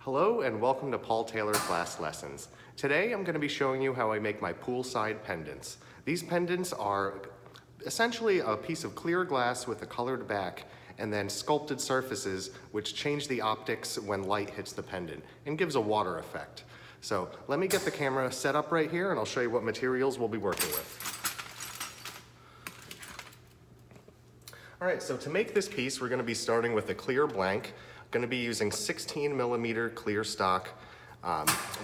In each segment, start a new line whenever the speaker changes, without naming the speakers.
Hello and welcome to Paul Taylor Glass Lessons. Today I'm going to be showing you how I make my poolside pendants. These pendants are essentially a piece of clear glass with a colored back and then sculpted surfaces which change the optics when light hits the pendant and gives a water effect. So let me get the camera set up right here and I'll show you what materials we'll be working with. Alright, so to make this piece we're going to be starting with a clear blank. Going to be using 16 millimeter clear stock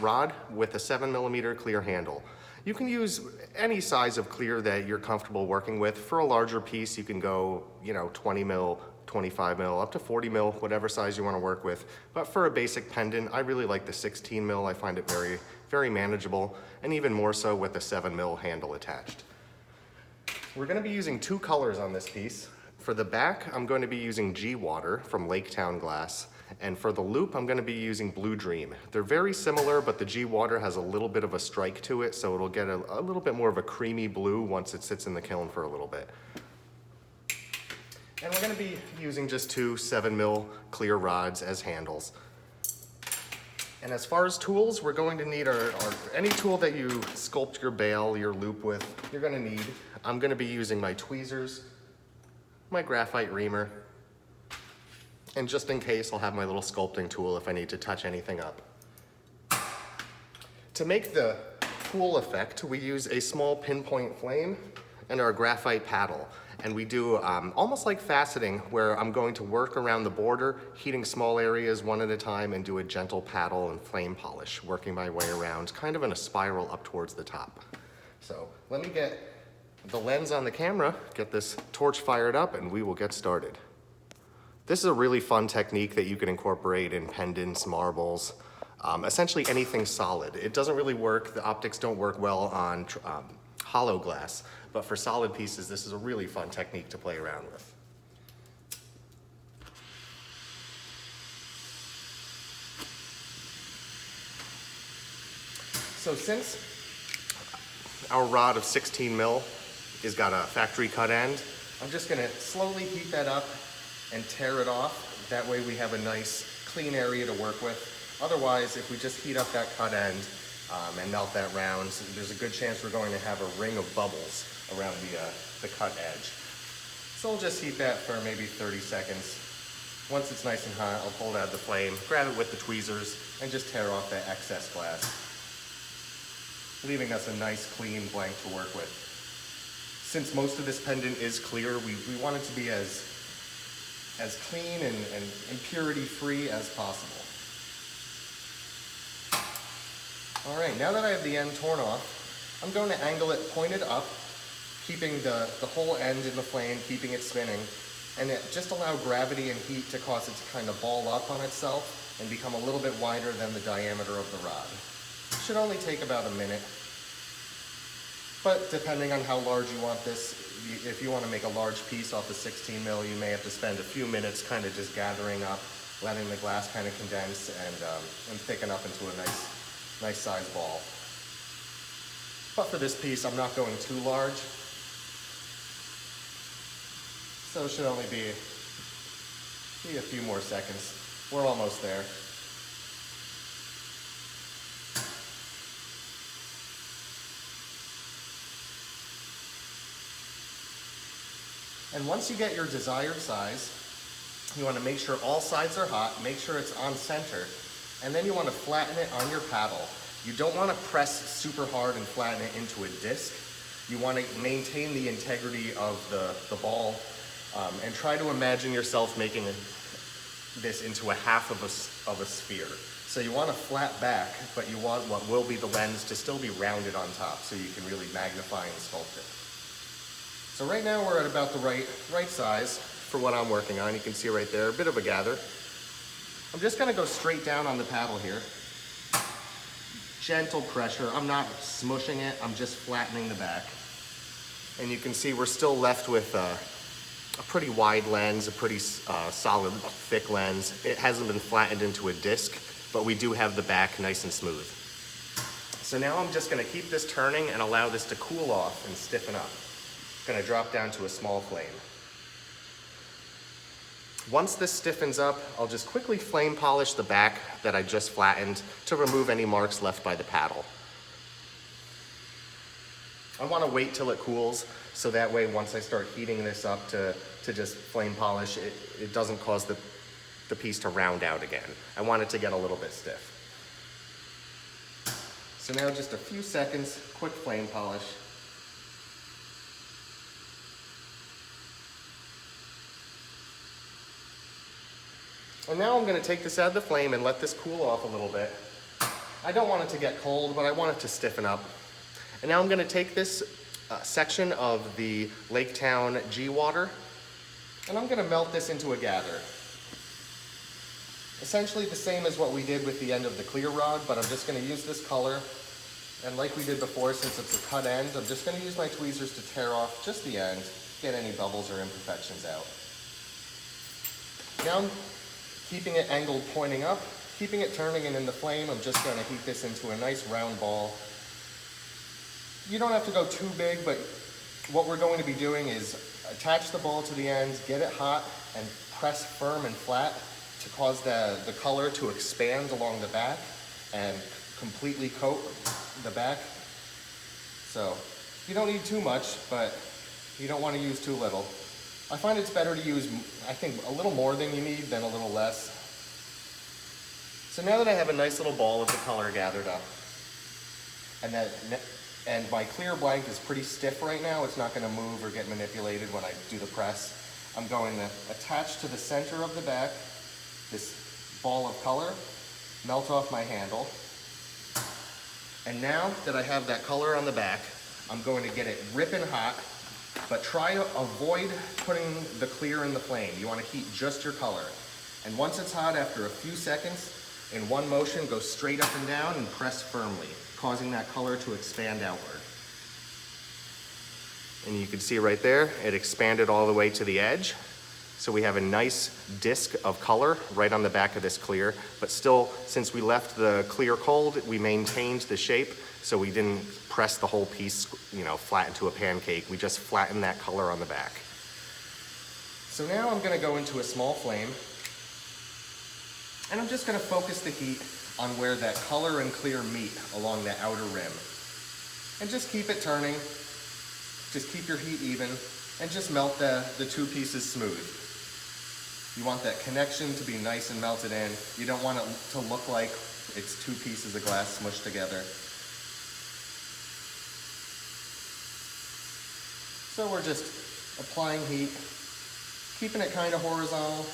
rod with a 7 millimeter clear handle. You can use any size of clear that you're comfortable working with. For a larger piece, you can go, 20 mil, 25 mil, up to 40 mil, whatever size you want to work with. But for a basic pendant, I really like the 16 mil. I find it very, very manageable, and even more so with the 7 mil handle attached. We're going to be using two colors on this piece. For the back, I'm going to be using G Water from Lake Town Glass, and for the loop, I'm going to be using Blue Dream. They're very similar, but the G Water has a little bit of a strike to it, so it'll get a little bit more of a creamy blue once it sits in the kiln for a little bit. And we're going to be using just two 7 mil clear rods as handles. And as far as tools, we're going to need any tool that you sculpt your bail, your loop with, you're going to need. I'm going to be using my tweezers, my graphite reamer, and just in case, I'll have my little sculpting tool if I need to touch anything up. To make the pool effect, we use a small pinpoint flame and our graphite paddle. And we do almost like faceting, where I'm going to work around the border, heating small areas one at a time, and do a gentle paddle and flame polish, working my way around, kind of in a spiral up towards the top. So let me get the lens on the camera, get this torch fired up, and we will get started. This is a really fun technique that you can incorporate in pendants, marbles, essentially anything solid. It doesn't really work, the optics don't work well on hollow glass, but for solid pieces, this is a really fun technique to play around with. So since our rod of 16 mil has got a factory cut end, I'm just gonna slowly heat that up and tear it off. That way we have a nice clean area to work with. Otherwise, if we just heat up that cut end and melt that round, there's a good chance we're going to have a ring of bubbles around the cut edge. So I'll just heat that for maybe 30 seconds. Once it's nice and hot, I'll pull it out of the flame, grab it with the tweezers, and just tear off that excess glass, leaving us a nice clean blank to work with. Since most of this pendant is clear, we want it to be as clean and impurity-free as possible. All right, now that I have the end torn off, I'm going to angle it pointed up, keeping the whole end in the flame, keeping it spinning, and just allow gravity and heat to cause it to kind of ball up on itself and become a little bit wider than the diameter of the rod. It should only take about a minute. But depending on how large you want this, if you want to make a large piece off the 16 mil, you may have to spend a few minutes kind of just gathering up, letting the glass kind of condense and thicken up into a nice size ball. But for this piece, I'm not going too large. So it should only be a few more seconds. We're almost there. And once you get your desired size, you want to make sure all sides are hot, make sure it's on center, and then you want to flatten it on your paddle. You don't want to press super hard and flatten it into a disc. You want to maintain the integrity of the ball and try to imagine yourself making this into a half of a sphere. So you want a flat back, but you want what will be the lens to still be rounded on top so you can really magnify and sculpt it. So right now we're at about the right size for what I'm working on. You can see right there, a bit of a gather. I'm just gonna go straight down on the paddle here. Gentle pressure, I'm not smushing it, I'm just flattening the back. And you can see we're still left with a pretty wide lens, a pretty solid, thick lens. It hasn't been flattened into a disc, but we do have the back nice and smooth. So now I'm just gonna keep this turning and allow this to cool off and stiffen up. Going to drop down to a small flame. Once this stiffens up, I'll just quickly flame polish the back that I just flattened to remove any marks left by the paddle. I want to wait till it cools, so that way once I start heating this up to just flame polish, it doesn't cause the piece to round out again. I want it to get a little bit stiff. So now just a few seconds, quick flame polish. And now I'm going to take this out of the flame and let this cool off a little bit. I don't want it to get cold, but I want it to stiffen up. And now I'm going to take this section of the Lake Town G water, and I'm going to melt this into a gather. Essentially the same as what we did with the end of the clear rod, but I'm just going to use this color. And like we did before, since it's a cut end, I'm just going to use my tweezers to tear off just the end, get any bubbles or imperfections out. Now I'm keeping it angled pointing up, keeping it turning, and in the flame I'm just going to heat this into a nice round ball. You don't have to go too big, but what we're going to be doing is attach the ball to the end, get it hot, and press firm and flat to cause the color to expand along the back and completely coat the back. So you don't need too much, but you don't want to use too little. I find it's better to use, I think, a little more than you need than a little less. So now that I have a nice little ball of the color gathered up, and my clear blank is pretty stiff right now, it's not going to move or get manipulated when I do the press, I'm going to attach to the center of the back this ball of color, melt off my handle, and now that I have that color on the back, I'm going to get it ripping hot, but try to avoid putting the clear in the flame. You want to heat just your color. And once it's hot, after a few seconds, in one motion, go straight up and down and press firmly, causing that color to expand outward. And you can see right there, it expanded all the way to the edge. So we have a nice disc of color right on the back of this clear, but still, since we left the clear cold, we maintained the shape, so we didn't press the whole piece, flat into a pancake. We just flattened that color on the back. So now I'm going to go into a small flame, and I'm just going to focus the heat on where that color and clear meet along the outer rim. And just keep it turning, just keep your heat even, and just melt the two pieces smooth. You want that connection to be nice and melted in. You don't want it to look like it's two pieces of glass smushed together. So we're just applying heat, keeping it kind of horizontal.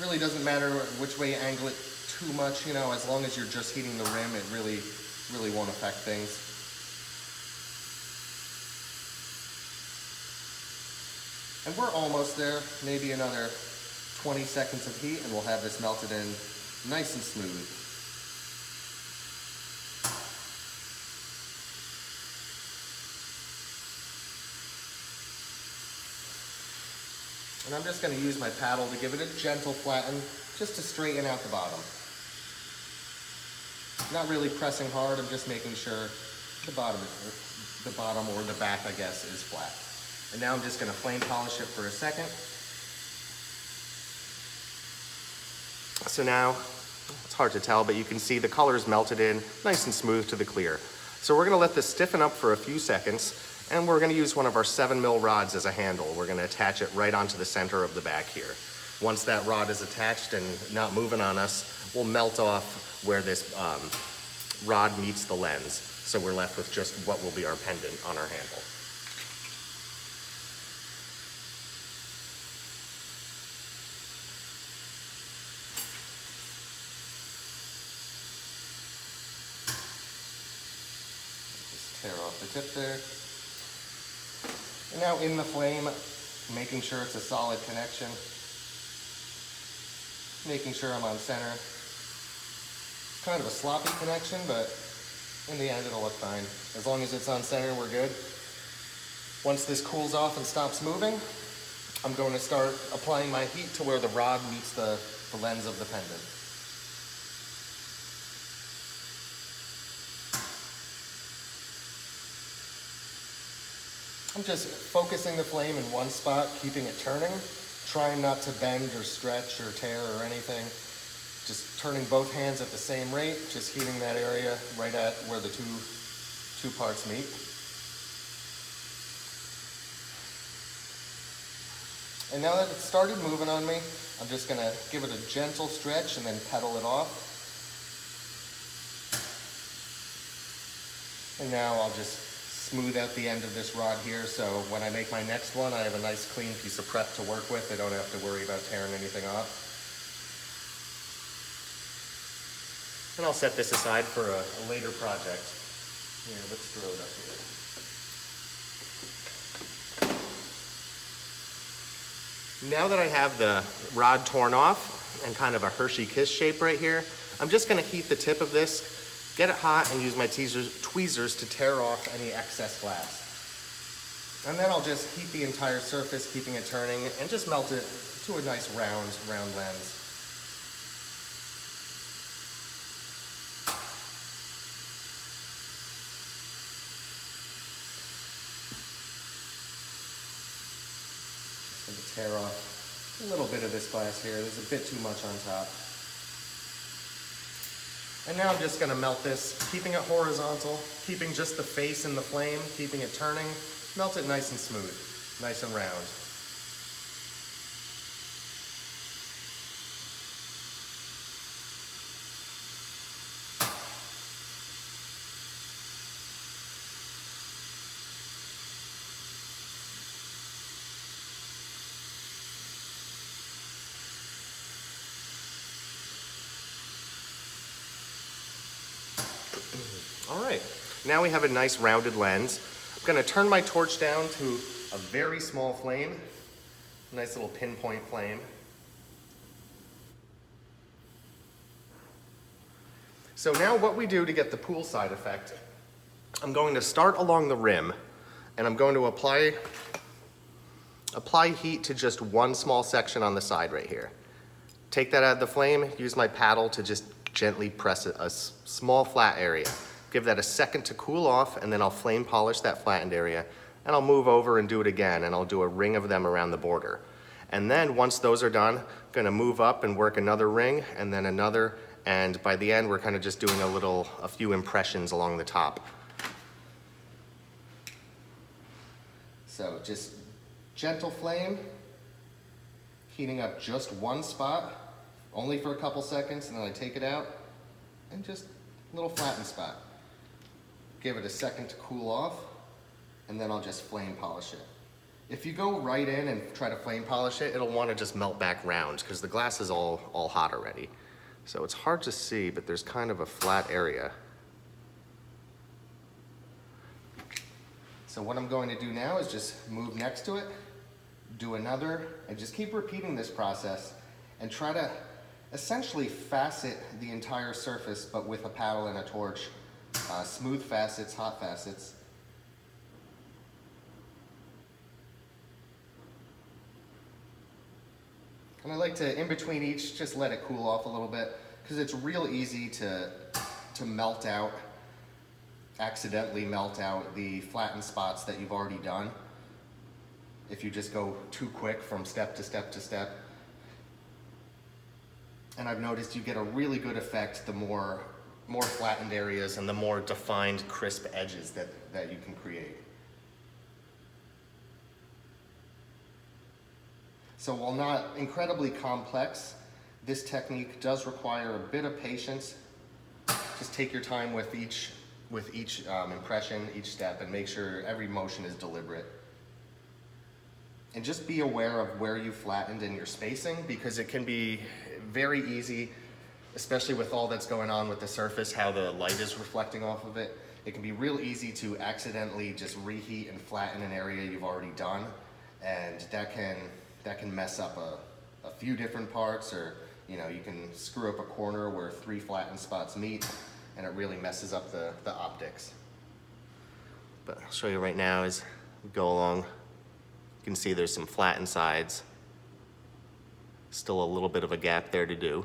Really doesn't matter which way you angle it too much, as long as you're just heating the rim, it really won't affect things. And we're almost there, maybe another 20 seconds of heat and we'll have this melted in nice and smooth. And I'm just going to use my paddle to give it a gentle flatten, just to straighten out the bottom. Not really pressing hard, I'm just making sure the bottom or the back, I guess, is flat. And now I'm just going to flame polish it for a second. So now, it's hard to tell, but you can see the color's melted in, nice and smooth to the clear. So we're going to let this stiffen up for a few seconds, and we're going to use one of our 7mm rods as a handle. We're going to attach it right onto the center of the back here. Once that rod is attached and not moving on us, we'll melt off where this rod meets the lens. So we're left with just what will be our pendant on our handle. Just tear off the tip there. And now in the flame, making sure it's a solid connection. Making sure I'm on center. It's kind of a sloppy connection, but in the end it'll look fine. As long as it's on center, we're good. Once this cools off and stops moving, I'm going to start applying my heat to where the rod meets the lens of the pendant. I'm just focusing the flame in one spot, keeping it turning, Trying not to bend or stretch or tear or anything. Just turning both hands at the same rate, just heating that area right at where the two parts meet. And now that it's started moving on me, I'm just gonna give it a gentle stretch and then pedal it off. And now I'll just smooth out the end of this rod here, so when I make my next one, I have a nice clean piece of prep to work with. I don't have to worry about tearing anything off. And I'll set this aside for a later project. Here, let's throw it up here. Now that I have the rod torn off and kind of a Hershey Kiss shape right here, I'm just gonna heat the tip of this, get it hot, and use my tweezers to tear off any excess glass. And then I'll just heat the entire surface, keeping it turning, and just melt it to a nice round lens. Tear off a little bit of this glass here. There's a bit too much on top. And now I'm just gonna melt this, keeping it horizontal, keeping just the face in the flame, keeping it turning. Melt it nice and smooth, nice and round. All right, now we have a nice rounded lens. I'm gonna turn my torch down to a very small flame, nice little pinpoint flame. So now what we do to get the poolside effect, I'm going to start along the rim and I'm going to apply heat to just one small section on the side right here. Take that out of the flame, use my paddle to just gently press a small flat area. Give that a second to cool off, and then I'll flame polish that flattened area, and I'll move over and do it again, and I'll do a ring of them around the border. And then once those are done, I'm gonna move up and work another ring, and then another, and by the end, we're kind of just doing a few impressions along the top. So just gentle flame, heating up just one spot, only for a couple seconds, and then I take it out, and just a little flattened spot. Give it a second to cool off, and then I'll just flame polish it. If you go right in and try to flame polish it, it'll want to just melt back round because the glass is all hot already. So it's hard to see, but there's kind of a flat area. So what I'm going to do now is just move next to it, do another, and just keep repeating this process and try to essentially facet the entire surface, but with a paddle and a torch. Smooth facets, hot facets. And I like to, in between each, just let it cool off a little bit, because it's real easy to melt out, accidentally melt out the flattened spots that you've already done if you just go too quick from step to step to step. And I've noticed you get a really good effect the more flattened areas and the more defined, crisp edges that you can create. So while not incredibly complex, this technique does require a bit of patience. Just take your time with each impression, each step, and make sure every motion is deliberate. And just be aware of where you flattened in your spacing, because it can be very easy, especially with all that's going on with the surface, how the light is reflecting off of it. It can be real easy to accidentally just reheat and flatten an area you've already done, and that can mess up a few different parts, or you can screw up a corner where 3 flattened spots meet, and it really messes up the optics. But I'll show you right now as we go along. You can see there's some flattened sides. Still a little bit of a gap there to do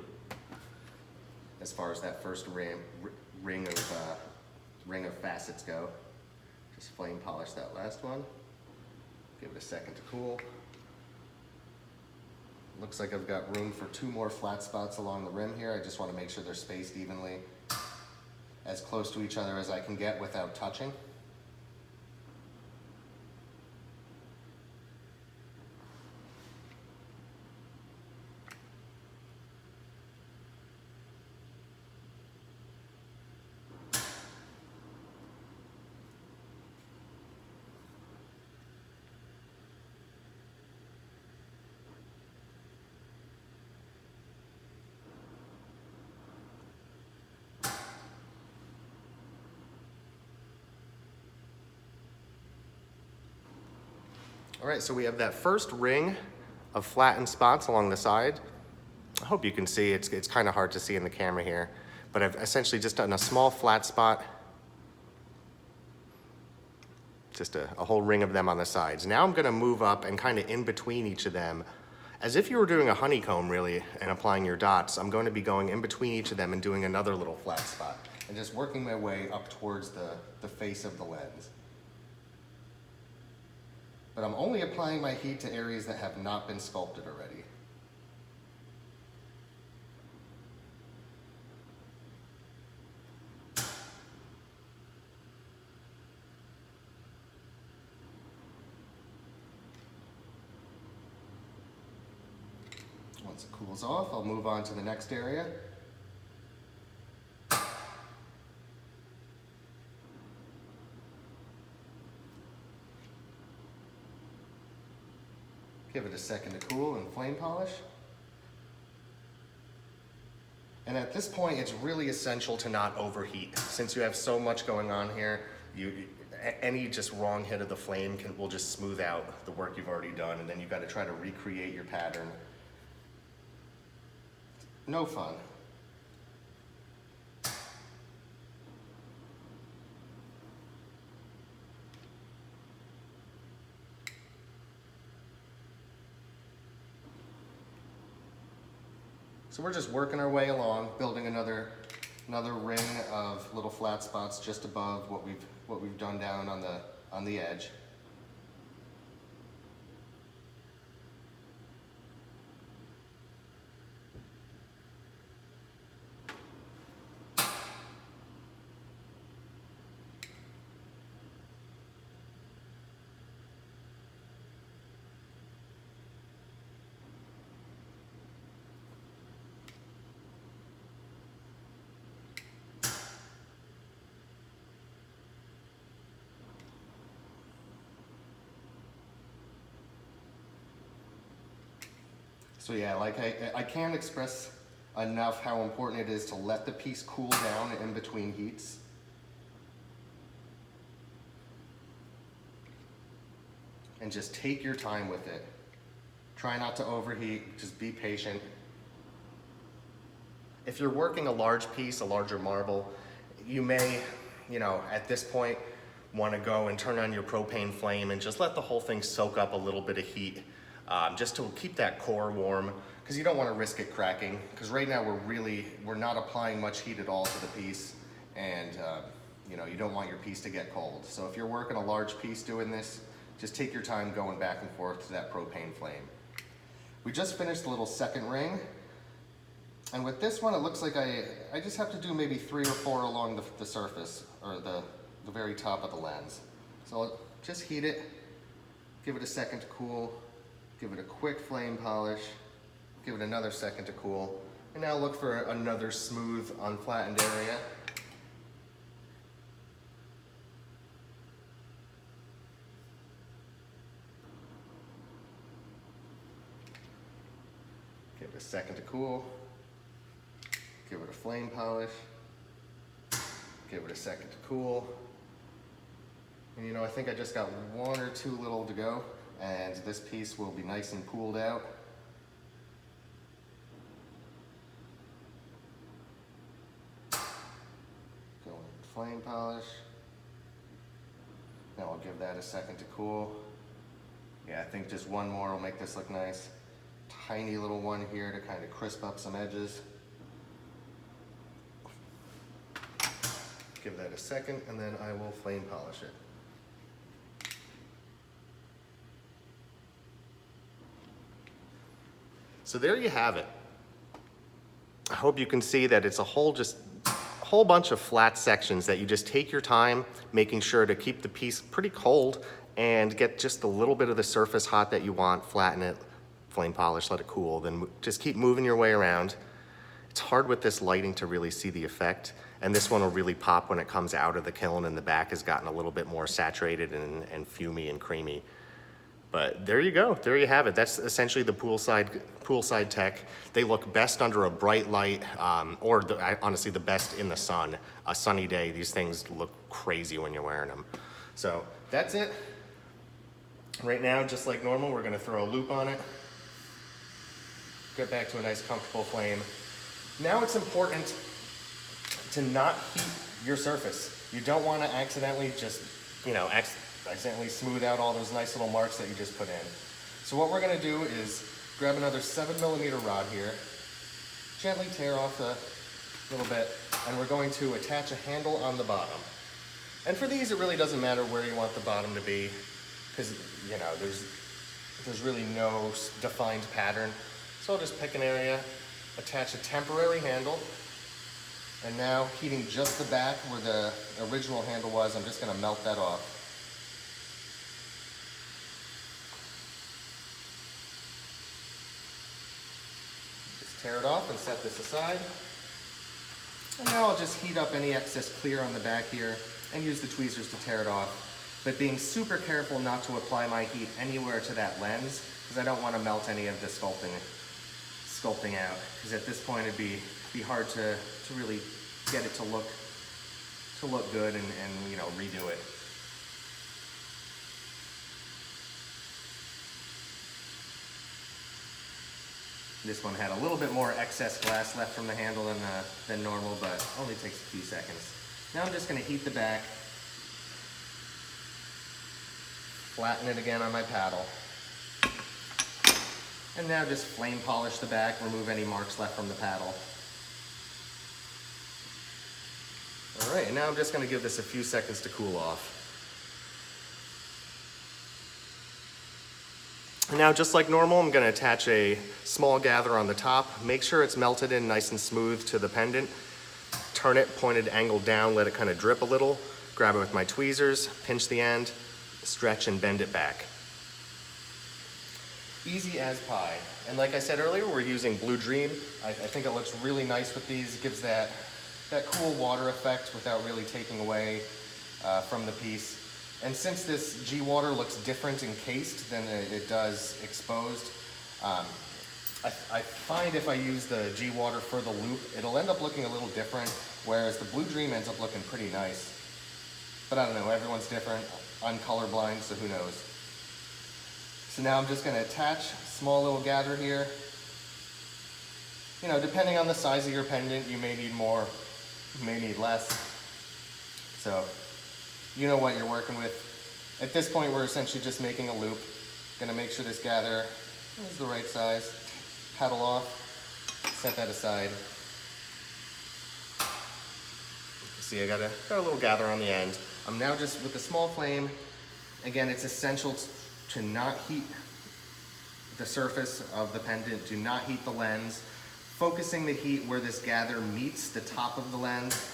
as far as that first ring of facets go. Just flame polish that last one. Give it a second to cool. Looks like I've got room for 2 more flat spots along the rim here. I just want to make sure they're spaced evenly, as close to each other as I can get without touching. All right, so we have that first ring of flattened spots along the side. I hope you can see, it's kind of hard to see in the camera here, but I've essentially just done a small flat spot, just a whole ring of them on the sides. Now I'm gonna move up and kind of in between each of them, as if you were doing a honeycomb really and applying your dots. I'm going to be going in between each of them and doing another little flat spot and just working my way up towards the face of the lens. But I'm only applying my heat to areas that have not been sculpted already. Once it cools off, I'll move on to the next area. Give it a second to cool and flame polish. And at this point, it's really essential to not overheat. Since you have so much going on here, any just wrong hit of the flame will just smooth out the work you've already done, and then you've got to try to recreate your pattern. No fun. So we're just working our way along, building another ring of little flat spots just above what we've done down on the edge. So yeah, like I can't express enough how important it is to let the piece cool down in between heats. And just take your time with it. Try not to overheat, just be patient. If you're working a large piece, a larger marble, you may, at this point, want to go and turn on your propane flame and just let the whole thing soak up a little bit of heat. Just to keep that core warm, because you don't want to risk it cracking, because right now we're not applying much heat at all to the piece, and you don't want your piece to get cold. So if you're working a large piece doing this, just take your time going back and forth to that propane flame. We just finished the little second ring, and with this one it looks like I just have to do maybe 3 or 4 along the surface, or the very top of the lens. So I'll just heat it, give it a second to cool, give it a quick flame polish, give it another second to cool, and now look for another smooth, unflattened area. Give it a second to cool, give it a flame polish, give it a second to cool, and I think I just got 1 or 2 little to go, and this piece will be nice and cooled out. Go with flame polish. Now I'll give that a second to cool. Yeah, I think just 1 more will make this look nice. Tiny little one here to kind of crisp up some edges. Give that a second, and then I will flame polish it. So there you have it. I hope you can see that it's a whole bunch of flat sections that you just take your time, making sure to keep the piece pretty cold and get just a little bit of the surface hot that you want, flatten it, flame polish, let it cool, then just keep moving your way around. It's hard with this lighting to really see the effect, and this one will really pop when it comes out of the kiln and the back has gotten a little bit more saturated and fumy and creamy. But there you go, there you have it. That's essentially the poolside tech. They look best under a bright light, honestly the best in the sun. A sunny day, these things look crazy when you're wearing them. So that's it. Right now, just like normal, we're gonna throw a loop on it. Get back to a nice comfortable flame. Now it's important to not heat your surface. You don't wanna accidentally just, accidentally smooth out all those nice little marks that you just put in. So what we're gonna do is grab another 7mm rod here, gently tear off a little bit, and we're going to attach a handle on the bottom. And for these, it really doesn't matter where you want the bottom to be, because there's really no defined pattern. So I'll just pick an area, attach a temporary handle, and now heating just the back where the original handle was, I'm just gonna melt that off. Tear it off and set this aside. And now I'll just heat up any excess clear on the back here and use the tweezers to tear it off. But being super careful not to apply my heat anywhere to that lens, because I don't want to melt any of the sculpting out. Because at this point it'd be hard to really get it to look good and redo it. This one had a little bit more excess glass left from the handle than normal, but only takes a few seconds. Now I'm just gonna heat the back, flatten it again on my paddle, and now just flame polish the back, remove any marks left from the paddle. All right, and now I'm just gonna give this a few seconds to cool off. Now, just like normal, I'm gonna attach a small gather on the top. Make sure it's melted in nice and smooth to the pendant. Turn it pointed angle down, let it kind of drip a little. Grab it with my tweezers, pinch the end, stretch and bend it back. Easy as pie. And like I said earlier, we're using Blue Dream. I think it looks really nice with these. It gives that cool water effect without really taking away from the piece. And since this G-Water looks different encased than it does exposed, I find if I use the G-Water for the loop, it'll end up looking a little different, whereas the Blue Dream ends up looking pretty nice. But I don't know, everyone's different. I'm colorblind, so who knows. So now I'm just gonna attach a small little gather here. Depending on the size of your pendant, you may need more, you may need less. So, you know what you're working with. At this point, we're essentially just making a loop. Gonna make sure this gather is the right size. Paddle off, set that aside. See, I got a little gather on the end. I'm now just with a small flame. Again, it's essential to not heat the surface of the pendant, do not heat the lens. Focusing the heat where this gather meets the top of the lens.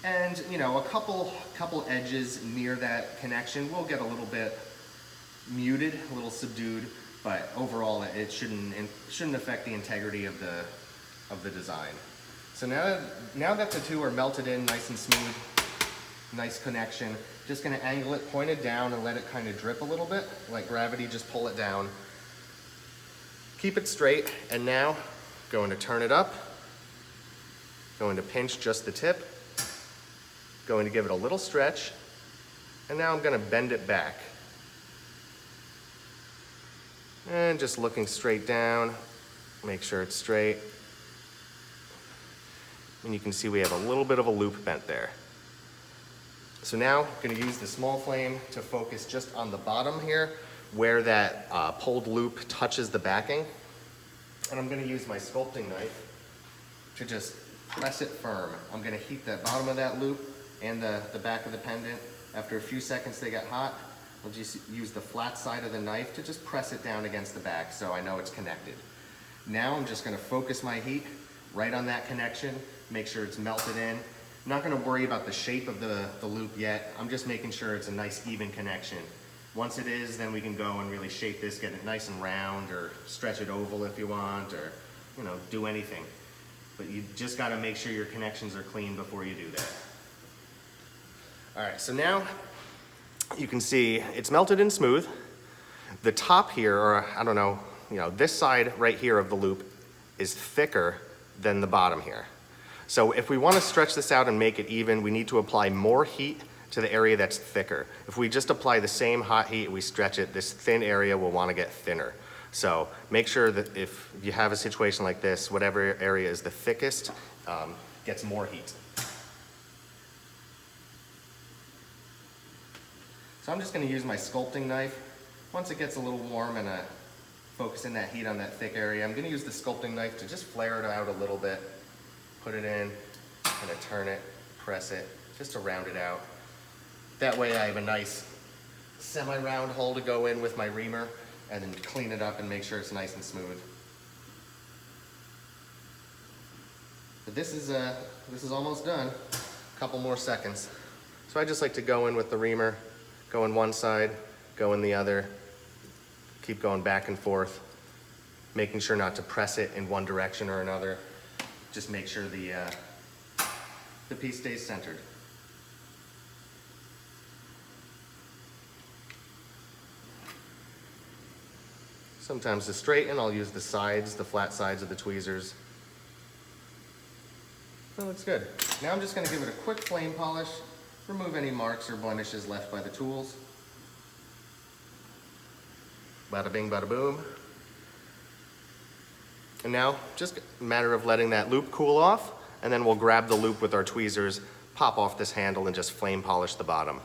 And a couple edges near that connection will get a little bit muted, a little subdued, but overall it shouldn't affect the integrity of the design. So now that the two are melted in nice and smooth, nice connection, just gonna angle it, point it down, and let it kind of drip a little bit, like gravity, just pull it down. Keep it straight, and now going to turn it up, going to pinch just the tip, going to give it a little stretch, and now I'm gonna bend it back. And just looking straight down, make sure it's straight. And you can see we have a little bit of a loop bent there. So now I'm gonna use the small flame to focus just on the bottom here, where that pulled loop touches the backing. And I'm gonna use my sculpting knife to just press it firm. I'm gonna heat the bottom of that loop and the back of the pendant. After a few seconds they get hot, I'll just use the flat side of the knife to just press it down against the back so I know it's connected. Now I'm just gonna focus my heat right on that connection, make sure it's melted in. I'm not gonna worry about the shape of the loop yet. I'm just making sure it's a nice even connection. Once it is, then we can go and really shape this, get it nice and round, or stretch it oval if you want, or do anything. But you just gotta make sure your connections are clean before you do that. All right, so now you can see it's melted in smooth. The top here, or I don't know, this side right here of the loop is thicker than the bottom here. So if we want to stretch this out and make it even, we need to apply more heat to the area that's thicker. If we just apply the same hot heat, we stretch it, this thin area will want to get thinner. So make sure that if you have a situation like this, whatever area is the thickest gets more heat. So I'm just going to use my sculpting knife. Once it gets a little warm and focusing that heat on that thick area, I'm going to use the sculpting knife to just flare it out a little bit. Put it in, kind of turn it, press it, just to round it out. That way I have a nice semi-round hole to go in with my reamer and then clean it up and make sure it's nice and smooth. But this is almost done. A couple more seconds. So I just like to go in with the reamer, go in one side, go in the other, keep going back and forth, making sure not to press it in one direction or another. Just make sure the piece stays centered. Sometimes to straighten, I'll use the sides, the flat sides of the tweezers. That looks good. Now I'm just going to give it a quick flame polish, remove any marks or blemishes left by the tools. Bada bing, bada boom. And now, just a matter of letting that loop cool off, and then we'll grab the loop with our tweezers, pop off this handle, and just flame polish the bottom.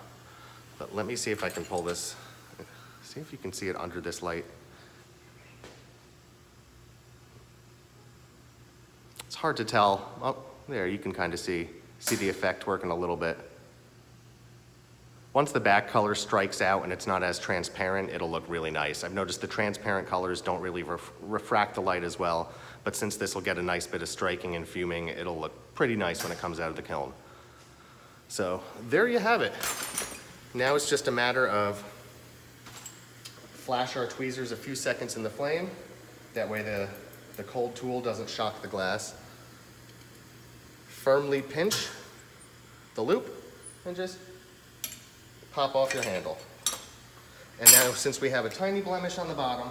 But let me see if I can pull this, see if you can see it under this light. It's hard to tell. Oh, there, you can kind of see the effect working a little bit. Once the back color strikes out and it's not as transparent, it'll look really nice. I've noticed the transparent colors don't really refract the light as well, but since this will get a nice bit of striking and fuming, it'll look pretty nice when it comes out of the kiln. So there you have it. Now it's just a matter of flash our tweezers a few seconds in the flame. That way the cold tool doesn't shock the glass. Firmly pinch the loop and just pop off your handle. And now, since we have a tiny blemish on the bottom,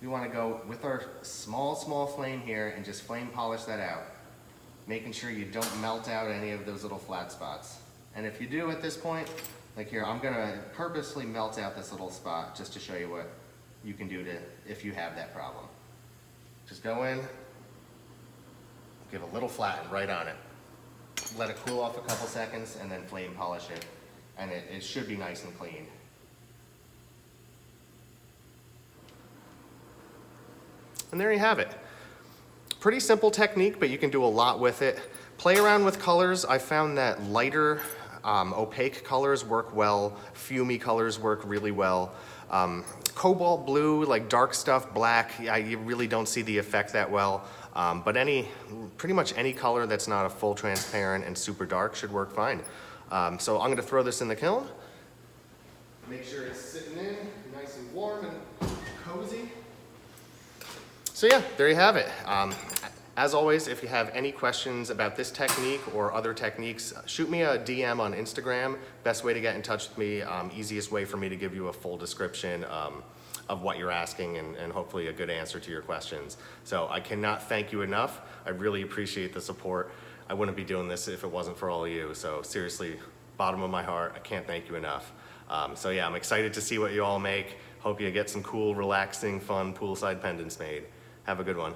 we want to go with our small flame here and just flame polish that out, making sure you don't melt out any of those little flat spots. And if you do at this point, like here, I'm going to purposely melt out this little spot just to show you what you can do if you have that problem. Just go in, give a little flatten right on it. Let it cool off a couple seconds and then flame polish it. And it should be nice and clean. And there you have it. Pretty simple technique, but you can do a lot with it. Play around with colors. I found that lighter, opaque colors work well. Fumey colors work really well. Cobalt blue, like dark stuff, black, you really don't see the effect that well. But pretty much any color that's not a full transparent and super dark should work fine. So I'm going to throw this in the kiln. Make sure it's sitting in nice and warm and cozy. So yeah, there you have it. As always, if you have any questions about this technique or other techniques, shoot me a DM on Instagram. Best way to get in touch with me, easiest way for me to give you a full description of what you're asking and hopefully a good answer to your questions. So I cannot thank you enough. I really appreciate the support. I wouldn't be doing this if it wasn't for all of you. So seriously, bottom of my heart, I can't thank you enough. So yeah, I'm excited to see what you all make. Hope you get some cool, relaxing, fun poolside pendants made. Have a good one.